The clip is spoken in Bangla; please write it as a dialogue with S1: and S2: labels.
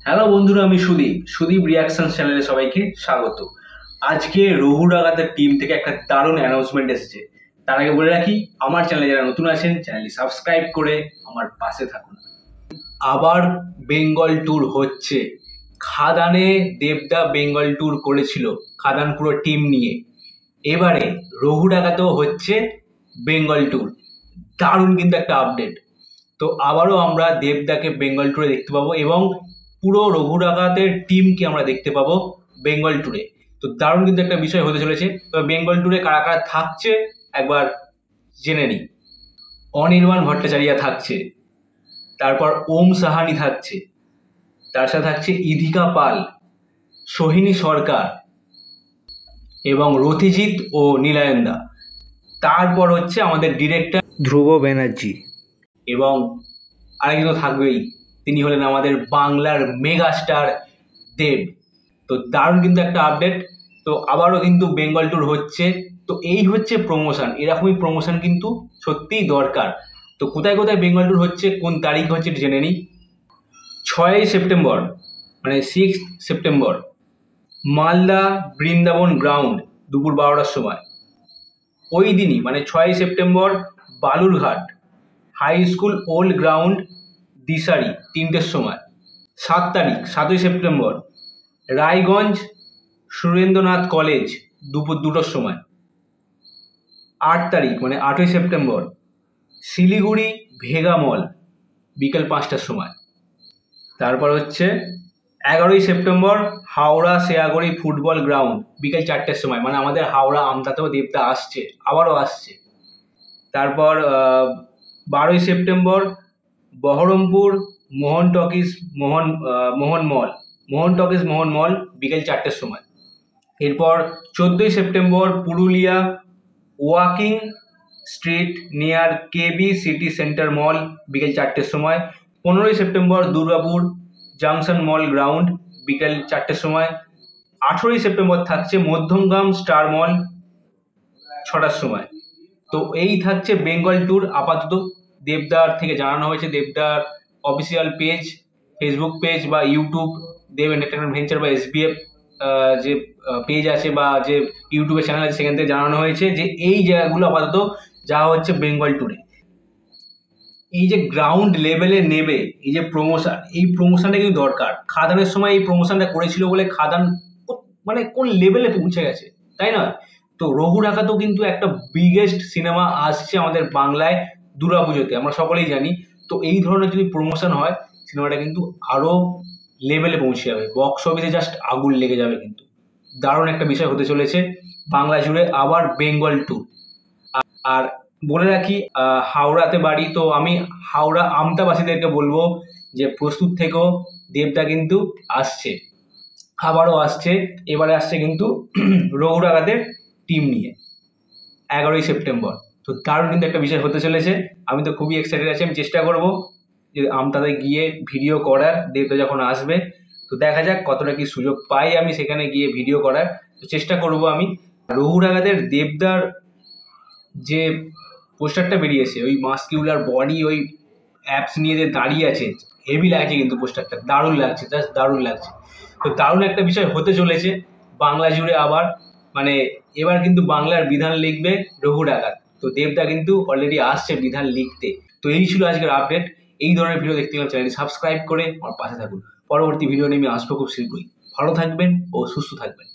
S1: হ্যালো বন্ধুরা, আমি সুদীপ রিয়াকশন চ্যানেলে সবাইকে স্বাগত। আজকে রঘু ডাকাতের টিম থেকে একটা দারুণ অ্যানাউন্সমেন্ট এসেছে। তার আগে বলে রাখি, আমার চ্যানেলে যারা নতুন আছেন চ্যানেলটি সাবস্ক্রাইব করে আমার পাশে থাকুন। আবার বেঙ্গল ট্যুর হচ্ছে। খাদানে দেবদা বেঙ্গল ট্যুর করেছিল খাদান পুরো টিম নিয়ে। এবারে রঘু ডাকাতেও হচ্ছে বেঙ্গল ট্যুর। দারুণ কিন্তু একটা আপডেট। তো আবারও আমরা দেবদাকে বেঙ্গল ট্যুরে দেখতে পাবো এবং পুরো রঘু ডাকাতের টিমকে আমরা দেখতে পাবো বেঙ্গল ট্যুরে। তো দারুণ কিন্তু একটা বিষয় হতে চলেছে। তো বেঙ্গল ট্যুরে কারা কারা থাকছে একবার জেনে নিই। অনির্বাণ ভট্টাচার্য থাকছে, তারপর ওম সাহানি থাকছে, তার সাথে থাকছে ইধিকা পাল, সোহিনী সরকার এবং রথিজিৎ ও নীলায়নদা। তারপর হচ্ছে আমাদের ডিরেক্টর
S2: ধ্রুব ব্যানার্জি
S1: এবং আরেকজন তো থাকবেই, তিনি হলেন আমাদের বাংলার মেগা স্টার দেব। তো দারুণ কিন্তু একটা আপডেট। তো আবারও কিন্তু বেঙ্গল ট্যুর হচ্ছে। তো এই হচ্ছে প্রমোশন, এরকমই প্রমোশন কিন্তু সত্যিই দরকার। তো কোথায় কোথায় বেঙ্গল ট্যুর হচ্ছে, কোন তারিখ হচ্ছে জেনে নিই। 6ই সেপ্টেম্বর মানে 6 সেপ্টেম্বর মালদা বৃন্দাবন গ্রাউন্ড দুপুর 12টার সময়। ওই দিনই মানে 6ই September Balurghat high school old ground Dishari 3টের সময়। 7 তারিখ 7ই সেপ্টেম্বর রায়গঞ্জ সুরেন্দ্রনাথ কলেজ দুপুর 2টোর সময়। 8 তারিখ মানে 8ই সেপ্টেম্বর শিলিগুড়ি ভেগা মল বিকেল 5টার সময়। তারপর হচ্ছে 11ই September Howrah Sheyagari football ground বিকেল 4টের সময়। মানে আমাদের হাওড়া আমতাতেও দেবদা আসছে, আবারও আসছে। তারপর 12ই September Baharampur Mohan talkies Mohan mall বিকেল 4টের সময়। এরপর 14ই September Purulia walking street near KB city centre mall বিকেল 4টের সময়। 15ই September Durgapur junction mall ground বিকেল 4টের সময়। 18ই সেপ্টেম্বর থাকছে মধ্যমগ্রাম স্টার মল 6টার সময়। তো এই থাকছে বেঙ্গল ট্যুর আপাতত। দেবদার থেকে জানানো হয়েছে, দেবদার অফিসিয়াল পেজ, ফেসবুক পেজ বা ইউটিউব দেব এন্টারটেনমেন্ট ভেঞ্চার বা এসবিএফ যে পেজ আছে বা যে ইউটিউবের চ্যানেল আছে সেখান থেকে জানানো হয়েছে যে এই জায়গাগুলো আপাতত যাওয়া হচ্ছে বেঙ্গল ট্যুরে। এই যে গ্রাউন্ড লেভেলে নেবে এই যে প্রমোশন, এই প্রমোশনটা কিন্তু দরকার। খাদানের সময় এই প্রমোশনটা করেছিল বলে খাদান মানে কোন লেভেলে পৌঁছে গেছে, তাই না? তো রঘু ডাকাতেও কিন্তু একটা বিগেস্ট সিনেমা আসছে আমাদের বাংলায় দুর্গাপুজোতে, আমরা সকলেই জানি। তো এই ধরনের যদি প্রমোশন হয় সিনেমাটা কিন্তু আরো লেভেলে পৌঁছে যাবে, বক্স অফিসে জাস্ট আগুন লেগে যাবে। কিন্তু দারুণ একটা বিষয় হতে চলেছে বাংলা জুড়ে আবার বেঙ্গল ট্যুর। আর বলে রাখি, হাওড়াতে বাড়ি, তো আমি হাওড়া আমতাবাসীদেরকে বলবো যে প্রস্তুত থেকেও, দেবদা কিন্তু আসছে, আবারও আসছে। এবারে আসছে কিন্তু রঘু ডাকাতের টিম নিয়ে 11ই সেপ্টেম্বর। তো দারুণ কিন্তু একটা বিষয় হতে চলেছে। আমি তো খুবই এক্সাইটেড আছি। আমি চেষ্টা করব যে আমতাতে গিয়ে ভিডিও করার, দেবদা যখন আসবে। তো দেখা যাক কতটা কি সুযোগ পাই আমি সেখানে গিয়ে ভিডিও করার। তো চেষ্টা করব আমি। রঘু ডাকাতের দেবদার যে পোস্টারটা বেরিয়েছে, ওই মাস্কিউলার বডি, ওই অ্যাপস নিয়ে যে দাঁড়িয়ে আছে, হেভি লাগছে কিন্তু পোস্টারটা, দারুণ লাগছে, জাস্ট দারুণ লাগছে। তো দারুণ একটা বিষয় হতে চলেছে বাংলা জুড়ে আবার। মানে এবার কিন্তু বাংলার বিধান লিখবে রঘু ডাকাত। তো দেবদা কিন্তু অলরেডি আসছে বিধান লিখতে। তো এই ছিল আজকের আপডেট। এই ধরনের ভিডিও দেখতে গেলে চ্যানেলটি সাবস্ক্রাইব করে আমার পাশে থাকুন। পরবর্তী ভিডিও নিয়ে আমি আসবো খুব শীঘ্রই। ভালো থাকবেন ও সুস্থ থাকবেন।